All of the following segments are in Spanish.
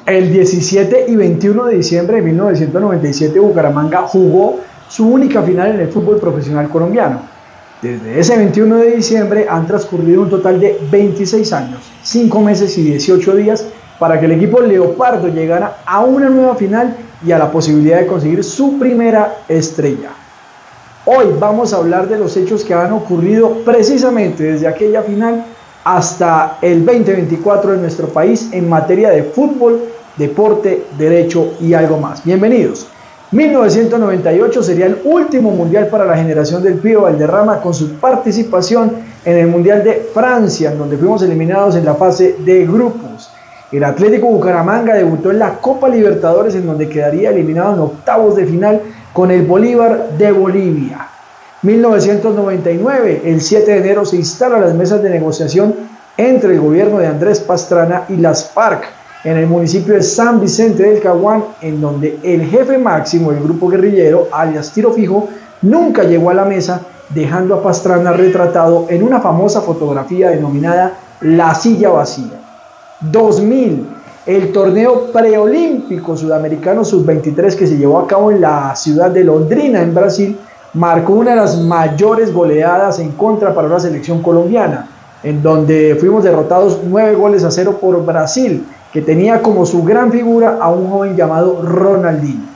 El 17 y 21 de diciembre de 1997 Bucaramanga jugó su única final en el fútbol profesional colombiano. Desde ese 21 de diciembre han transcurrido un total de 26 años, 5 meses y 18 días para que el equipo Leopardo llegara a una nueva final y a la posibilidad de conseguir su primera estrella. Hoy vamos a hablar de los hechos que han ocurrido precisamente desde aquella final hasta el 2024 en nuestro país en materia de fútbol, deporte, derecho y algo más. Bienvenidos. 1998 sería el último mundial para la generación del Pío Valderrama con su participación en el Mundial de Francia, en donde fuimos eliminados en la fase de grupos. El Atlético Bucaramanga debutó en la Copa Libertadores, en donde quedaría eliminado en octavos de final con el Bolívar de Bolivia. 1999, el 7 de enero se instalan las mesas de negociación entre el gobierno de Andrés Pastrana y las FARC en el municipio de San Vicente del Caguán, en donde el jefe máximo del grupo guerrillero, alias Tiro Fijo, nunca llegó a la mesa, dejando a Pastrana retratado en una famosa fotografía denominada La Silla Vacía. 2000, el torneo preolímpico sudamericano sub-23 que se llevó a cabo en la ciudad de Londrina, en Brasil, marcó una de las mayores goleadas en contra para la selección colombiana, en donde fuimos derrotados 9-0 por Brasil, que tenía como su gran figura a un joven llamado Ronaldinho.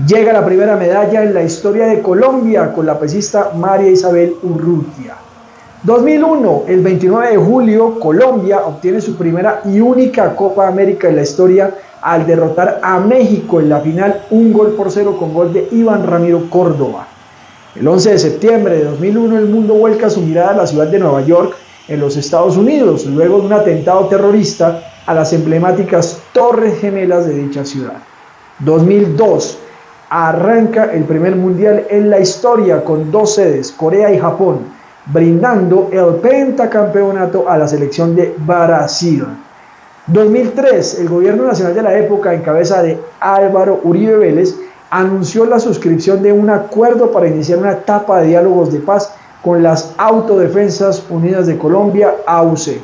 Llega la primera medalla en la historia de Colombia con la pesista María Isabel Urrutia. 2001, el 29 de julio, Colombia obtiene su primera y única Copa América en la historia al derrotar a México en la final 1-0 con gol de Iván Ramiro Córdoba. El 11 de septiembre de 2001, el mundo vuelca su mirada a la ciudad de Nueva York, en los Estados Unidos, luego de un atentado terrorista a las emblemáticas Torres Gemelas de dicha ciudad. 2002, arranca el primer mundial en la historia con 2 sedes, Corea y Japón, brindando el pentacampeonato a la selección de Brasil. 2003, el gobierno nacional de la época, en cabeza de Álvaro Uribe Vélez, anunció la suscripción de un acuerdo para iniciar una etapa de diálogos de paz con las Autodefensas Unidas de Colombia, AUC.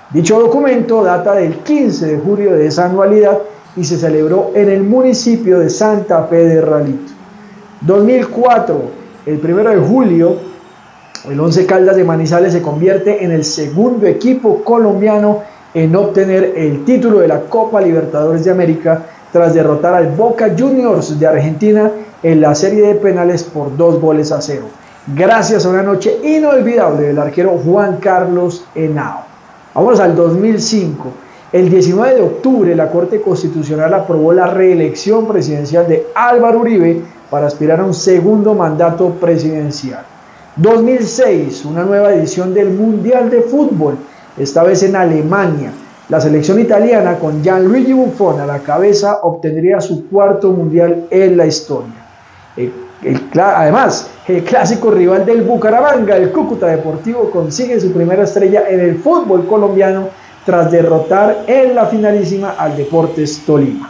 Dicho documento data del 15 de julio de esa anualidad y se celebró en el municipio de Santa Fe de Ralito. 2004, el 1 de julio, el Once Caldas de Manizales se convierte en el segundo equipo colombiano en obtener el título de la Copa Libertadores de América tras derrotar al Boca Juniors de Argentina en la serie de penales por 2-0, gracias a una noche inolvidable del arquero Juan Carlos Henao. Vamos al 2005. El 19 de octubre, la Corte Constitucional aprobó la reelección presidencial de Álvaro Uribe para aspirar a un segundo mandato presidencial. 2006, una nueva edición del Mundial de Fútbol, esta vez en Alemania. La selección italiana, con Gianluigi Buffon a la cabeza, obtendría su cuarto mundial en la historia. Además, el clásico rival del Bucaramanga, el Cúcuta Deportivo, consigue su primera estrella en el fútbol colombiano tras derrotar en la finalísima al Deportes Tolima.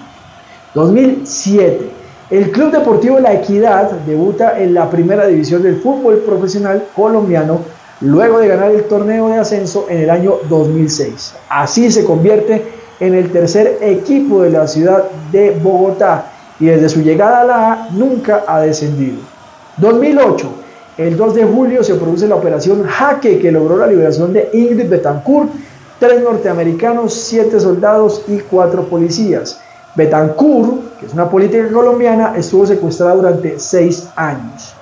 2007, el Club Deportivo La Equidad debuta en la primera división del fútbol profesional colombiano luego de ganar el torneo de ascenso en el año 2006. Así se convierte en el tercer equipo de la ciudad de Bogotá y desde su llegada a la A nunca ha descendido. 2008, el 2 de julio se produce la operación Jaque, que logró la liberación de Ingrid Betancourt, 3 norteamericanos, 7 soldados y 4 policías. Betancourt, que es una política colombiana, estuvo secuestrada durante 6 años.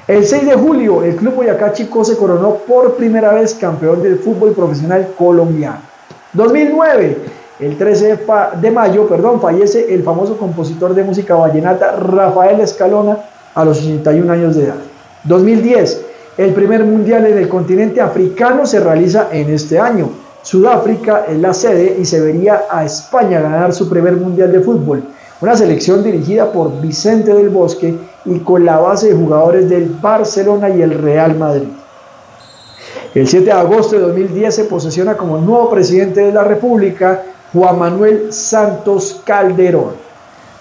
El 6 de julio, el Club Boyacá Chicó se coronó por primera vez campeón del fútbol profesional colombiano. 2009, el 13 de mayo, fallece el famoso compositor de música vallenata Rafael Escalona a los 81 años de edad. 2010, el primer mundial en el continente africano se realiza en este año. Sudáfrica es la sede y se vería a España ganar su primer mundial de fútbol. Una selección dirigida por Vicente del Bosque y con la base de jugadores del Barcelona y el Real Madrid. El 7 de agosto de 2010 se posesiona como nuevo presidente de la República Juan Manuel Santos Calderón.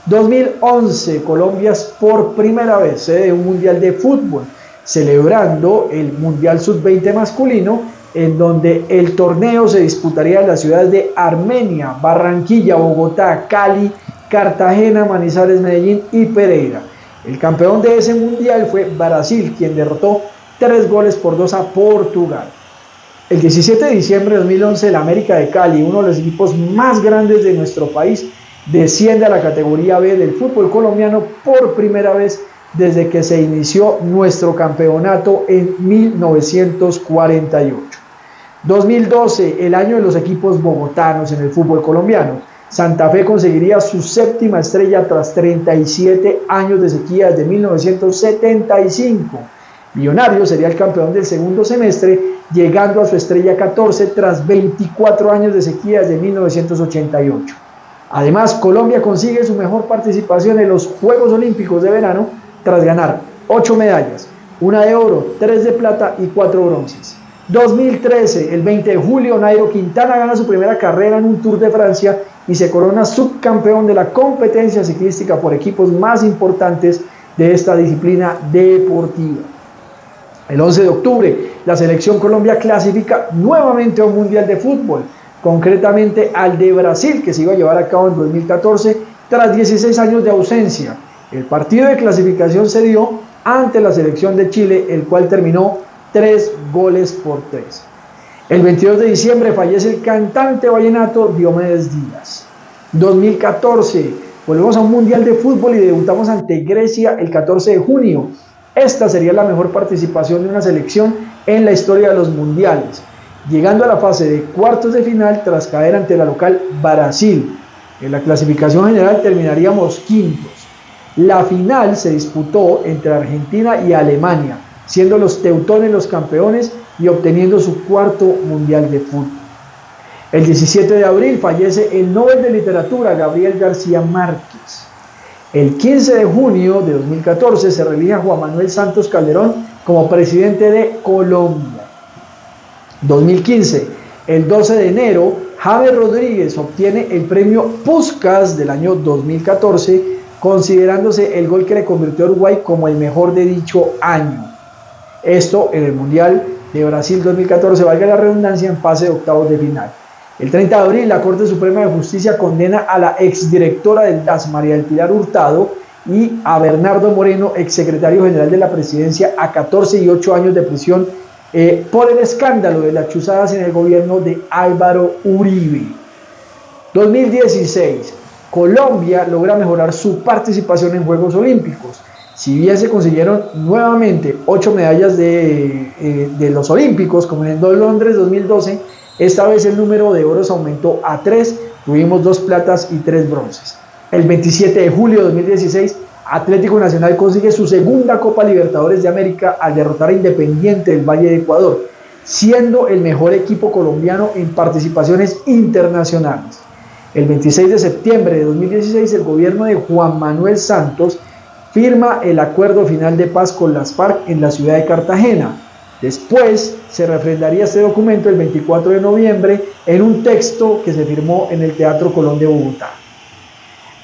2011, Colombia es por primera vez sede de un mundial de fútbol, celebrando el Mundial Sub-20 masculino en donde el torneo se disputaría en las ciudades de Armenia, Barranquilla, Bogotá, Cali, Cartagena, Manizales, Medellín y Pereira. El campeón de ese mundial fue Brasil, quien derrotó 3-2 a Portugal. El 17 de diciembre de 2011, el América de Cali, uno de los equipos más grandes de nuestro país, desciende a la categoría B del fútbol colombiano por primera vez desde que se inició nuestro campeonato en 1948. 2012, el año de los equipos bogotanos en el fútbol colombiano. Santa Fe conseguiría su séptima estrella tras 37 años de sequía desde 1975. Millonarios sería el campeón del segundo semestre, llegando a su estrella 14 tras 24 años de sequía desde 1988. Además, Colombia consigue su mejor participación en los Juegos Olímpicos de verano tras ganar 8 medallas, 1 de oro, 3 de plata y 4 bronces. 2013, el 20 de julio, Nairo Quintana gana su primera carrera en un Tour de Francia y se corona subcampeón de la competencia ciclística por equipos más importantes de esta disciplina deportiva. El 11 de octubre, la selección Colombia clasifica nuevamente a un mundial de fútbol, concretamente al de Brasil, que se iba a llevar a cabo en 2014 tras 16 años de ausencia. El partido de clasificación se dio ante la selección de Chile, el cual terminó 3-3. El 22 de diciembre fallece el cantante vallenato Diomedes Díaz. 2014, volvemos a un mundial de fútbol y debutamos ante Grecia el 14 de junio. Esta sería la mejor participación de una selección en la historia de los mundiales, llegando a la fase de cuartos de final tras caer ante la local Brasil. En la clasificación general terminaríamos quintos. La final se disputó entre Argentina y Alemania, siendo los teutones los campeones y obteniendo su cuarto mundial de fútbol. El 17 de abril fallece el Nobel de Literatura Gabriel García Márquez. El 15 de junio de 2014 se reelige a Juan Manuel Santos Calderón como presidente de Colombia. 2015, el 12 de enero, James Rodríguez obtiene el premio Puskás del año 2014, considerándose el gol que le convirtió a Uruguay como el mejor de dicho año. Esto en el Mundial de Brasil 2014, valga la redundancia, en fase de octavos de final. El 30 de abril, la Corte Suprema de Justicia condena a la exdirectora del DAS, María del Pilar Hurtado, y a Bernardo Moreno, exsecretario general de la Presidencia, a 14 y 8 años de prisión por el escándalo de las chuzadas en el gobierno de Álvaro Uribe. 2016, Colombia logra mejorar su participación en Juegos Olímpicos. Si bien se consiguieron nuevamente 8 medallas de los Olímpicos, como en Londres 2012, esta vez el número de oros aumentó a 3, tuvimos 2 platas y 3 bronces. El 27 de julio de 2016, Atlético Nacional consigue su segunda Copa Libertadores de América al derrotar a Independiente del Valle de Ecuador, siendo el mejor equipo colombiano en participaciones internacionales. El 26 de septiembre de 2016, el gobierno de Juan Manuel Santos firma el acuerdo final de paz con las FARC en la ciudad de Cartagena. Después se refrendaría este documento el 24 de noviembre en un texto que se firmó en el Teatro Colón de Bogotá.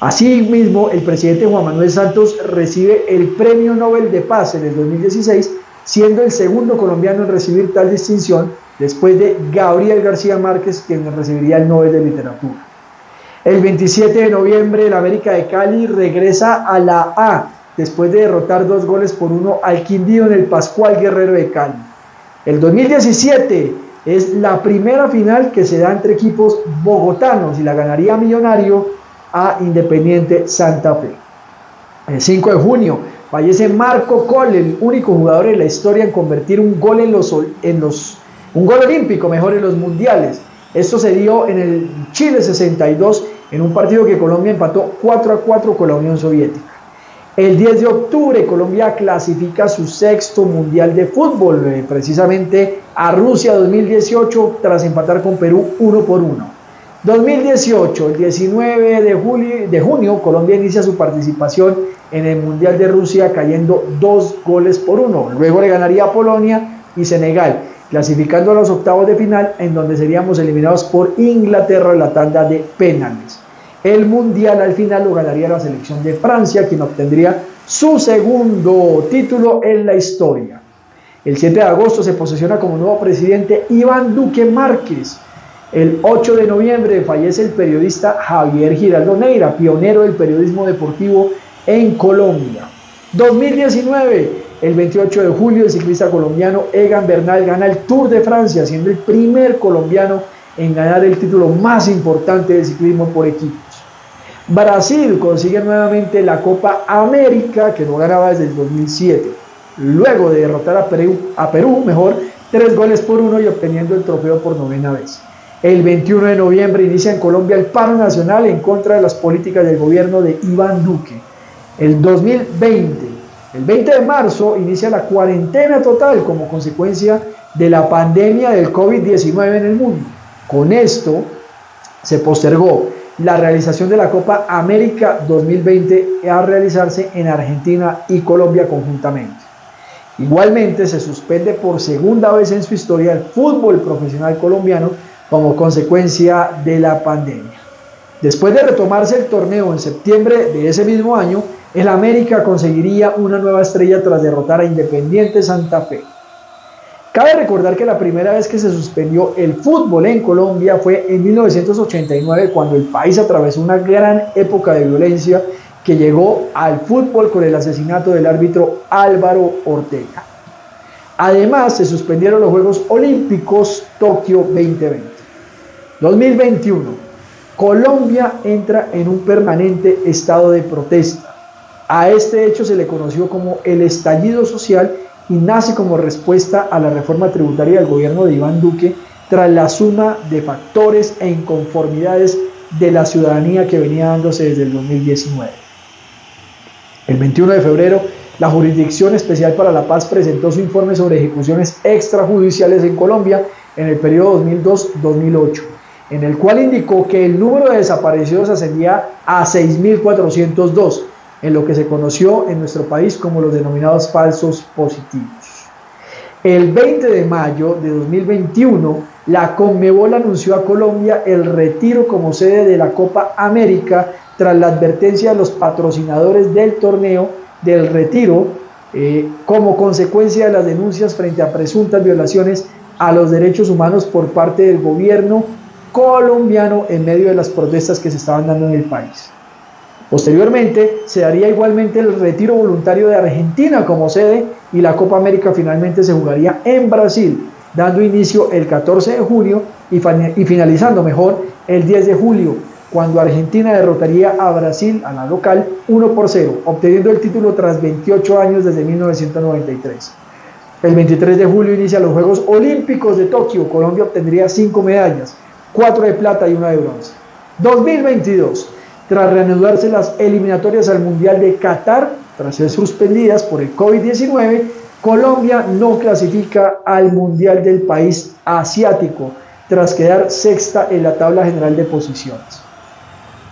Asimismo, el presidente Juan Manuel Santos recibe el Premio Nobel de Paz en el 2016, siendo el segundo colombiano en recibir tal distinción, después de Gabriel García Márquez, quien recibiría el Nobel de Literatura. El 27 de noviembre, el América de Cali regresa a la A, después de derrotar 2-1 al Quindío en el Pascual Guerrero de Cali. El 2017 es la primera final que se da entre equipos bogotanos y la ganaría Millonario a Independiente Santa Fe. El 5 de junio fallece Marco Coll, el único jugador en la historia en convertir un gol un gol olímpico, mejor, en los mundiales. Esto se dio en el Chile 62 en un partido que Colombia empató 4-4 con la Unión Soviética. El 10 de octubre, Colombia clasifica su sexto mundial de fútbol, precisamente a Rusia 2018, tras empatar con Perú 1-1. 2018, el 19 de junio, Colombia inicia su participación en el Mundial de Rusia, cayendo 2-1. Luego le ganaría a Polonia y Senegal, clasificando a los octavos de final, en donde seríamos eliminados por Inglaterra en la tanda de penales. El Mundial al final lo ganaría la selección de Francia, quien obtendría su segundo título en la historia. El 7 de agosto se posesiona como nuevo presidente Iván Duque Márquez. El 8 de noviembre fallece el periodista Javier Giraldo Neira, pionero del periodismo deportivo en Colombia. 2019, el 28 de julio, el ciclista colombiano Egan Bernal gana el Tour de Francia, siendo el primer colombiano en ganar el título más importante del ciclismo por equipos. Brasil consigue nuevamente la Copa América, que no ganaba desde el 2007, luego de derrotar a Perú, 3-1 y obteniendo el trofeo por 9ª vez. El 21 de noviembre inicia en Colombia el paro nacional en contra de las políticas del gobierno de Iván Duque. El 2020, el 20 de marzo, inicia la cuarentena total como consecuencia de la pandemia del COVID-19 en el mundo. Con esto se postergó la realización de la Copa América 2020 a realizarse en Argentina y Colombia conjuntamente. Igualmente se suspende por segunda vez en su historia el fútbol profesional colombiano como consecuencia de la pandemia. Después de retomarse el torneo en septiembre de ese mismo año, el América conseguiría una nueva estrella tras derrotar a Independiente Santa Fe. Cabe recordar que la primera vez que se suspendió el fútbol en Colombia fue en 1989, cuando el país atravesó una gran época de violencia que llegó al fútbol con el asesinato del árbitro Álvaro Ortega. Además, se suspendieron los Juegos Olímpicos Tokio 2020. 2021. Colombia entra en un permanente estado de protesta. A este hecho se le conoció como el estallido social y nace como respuesta a la reforma tributaria del gobierno de Iván Duque tras la suma de factores e inconformidades de la ciudadanía que venía dándose desde el 2019. El 21 de febrero, la Jurisdicción Especial para la Paz presentó su informe sobre ejecuciones extrajudiciales en Colombia en el periodo 2002-2008, en el cual indicó que el número de desaparecidos ascendía a 6.402, en lo que se conoció en nuestro país como los denominados falsos positivos. El 20 de mayo de 2021, la Conmebol anunció a Colombia el retiro como sede de la Copa América tras la advertencia de los patrocinadores del torneo del retiro como consecuencia de las denuncias frente a presuntas violaciones a los derechos humanos por parte del gobierno colombiano en medio de las protestas que se estaban dando en el país. Posteriormente, se daría igualmente el retiro voluntario de Argentina como sede y la Copa América finalmente se jugaría en Brasil, dando inicio el 14 de junio y finalizando el 10 de julio, cuando Argentina derrotaría a Brasil, a la local, 1-0, obteniendo el título tras 28 años desde 1993. El 23 de julio inicia los Juegos Olímpicos de Tokio. Colombia obtendría 5 medallas, 4 de plata y 1 de bronce. 2022. Tras reanudarse las eliminatorias al Mundial de Qatar, tras ser suspendidas por el COVID-19, Colombia no clasifica al Mundial del país asiático, tras quedar sexta en la tabla general de posiciones.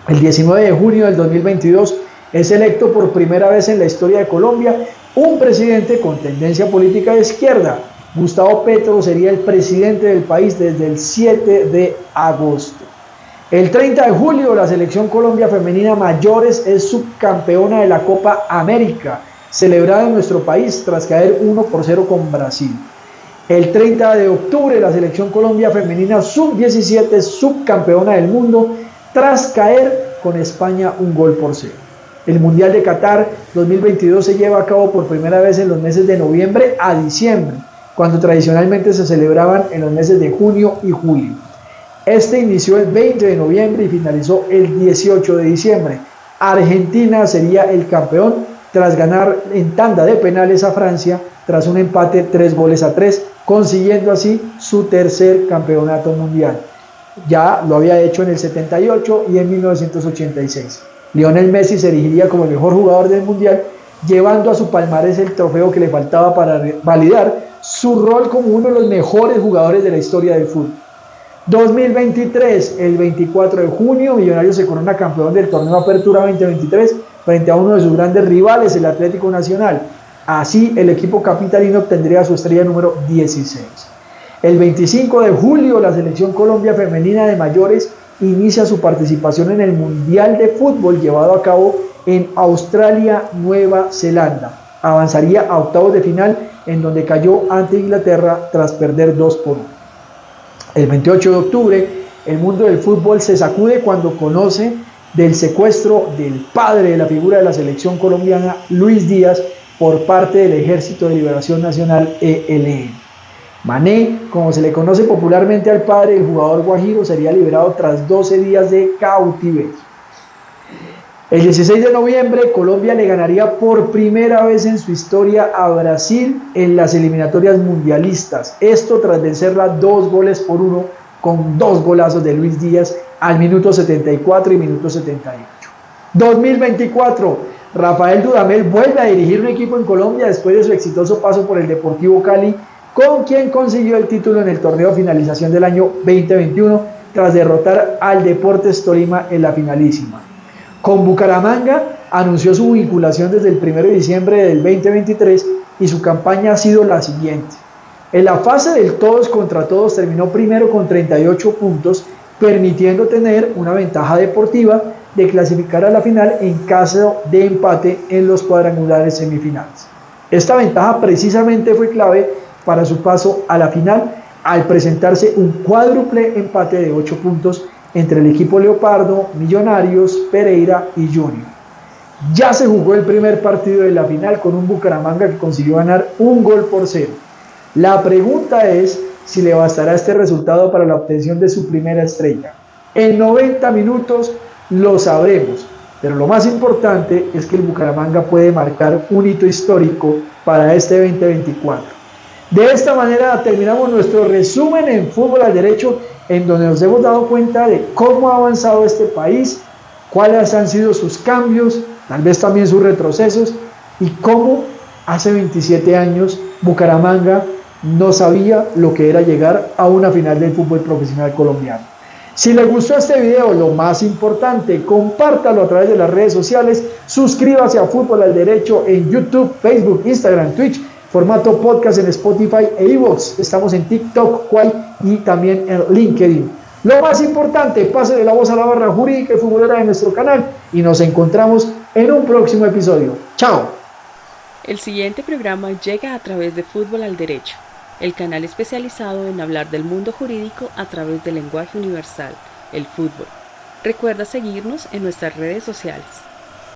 El 19 de junio del 2022 es electo por primera vez en la historia de Colombia un presidente con tendencia política de izquierda. Gustavo Petro sería el presidente del país desde el 7 de agosto. El 30 de julio, la selección Colombia femenina mayores es subcampeona de la Copa América, celebrada en nuestro país tras caer 1-0 con Brasil. El 30 de octubre, la selección Colombia femenina sub-17 es subcampeona del mundo tras caer con España 1-0. El Mundial de Qatar 2022 se lleva a cabo por primera vez en los meses de noviembre a diciembre, cuando tradicionalmente se celebraban en los meses de junio y julio. Este inició el 20 de noviembre y finalizó el 18 de diciembre. Argentina sería el campeón tras ganar en tanda de penales a Francia tras un empate 3-3, consiguiendo así su tercer campeonato mundial. Ya lo había hecho en el 78 y en 1986. Lionel Messi se erigiría como el mejor jugador del mundial, llevando a su palmarés el trofeo que le faltaba para validar su rol como uno de los mejores jugadores de la historia del fútbol. 2023, el 24 de junio, Millonarios se corona campeón del torneo Apertura 2023 frente a uno de sus grandes rivales, el Atlético Nacional. Así, el equipo capitalino obtendría su estrella número 16. El 25 de julio, la selección Colombia femenina de mayores inicia su participación en el Mundial de Fútbol llevado a cabo en Australia, Nueva Zelanda. avanzaría a octavos de final, en donde cayó ante Inglaterra tras perder 2-1. El 28 de octubre, el mundo del fútbol se sacude cuando conoce del secuestro del padre de la figura de la selección colombiana, Luis Díaz, por parte del Ejército de Liberación Nacional, ELN. Mané, como se le conoce popularmente al padre del jugador guajiro, sería liberado tras 12 días de cautiverio. El 16 de noviembre, Colombia le ganaría por primera vez en su historia a Brasil en las eliminatorias mundialistas. Esto tras vencerla 2-1 con 2 golazos de Luis Díaz al minuto 74 y minuto 78. 2024, Rafael Dudamel vuelve a dirigir un equipo en Colombia después de su exitoso paso por el Deportivo Cali, con quien consiguió el título en el torneo finalización del año 2021 tras derrotar al Deportes Tolima en la finalísima. Con Bucaramanga anunció su vinculación desde el 1 de diciembre del 2023 y su campaña ha sido la siguiente. En la fase del todos contra todos terminó primero con 38 puntos, permitiendo tener una ventaja deportiva de clasificar a la final en caso de empate en los cuadrangulares semifinales. Esta ventaja precisamente fue clave para su paso a la final al presentarse un cuádruple empate de 8 puntos entre el equipo Leopardo, Millonarios, Pereira y Junior. Ya se jugó el primer partido de la final con un Bucaramanga que consiguió ganar 1-0. La pregunta es si le bastará este resultado para la obtención de su primera estrella. En 90 minutos lo sabremos, pero lo más importante es que el Bucaramanga puede marcar un hito histórico para este 2024. De esta manera terminamos nuestro resumen en Fútbol al Derecho, en donde nos hemos dado cuenta de cómo ha avanzado este país, cuáles han sido sus cambios, tal vez también sus retrocesos, y cómo hace 27 años Bucaramanga no sabía lo que era llegar a una final del fútbol profesional colombiano. Si les gustó este video, lo más importante, compártalo a través de las redes sociales, suscríbase a Fútbol al Derecho en YouTube, Facebook, Instagram, Twitch, formato podcast en Spotify e iVoox. Estamos en TikTok, Quay y también en LinkedIn. Lo más importante, pase de la voz a la barra jurídica y futbolera de nuestro canal y nos encontramos en un próximo episodio. ¡Chao! El siguiente programa llega a través de Fútbol al Derecho, el canal especializado en hablar del mundo jurídico a través del lenguaje universal, el fútbol. Recuerda seguirnos en nuestras redes sociales.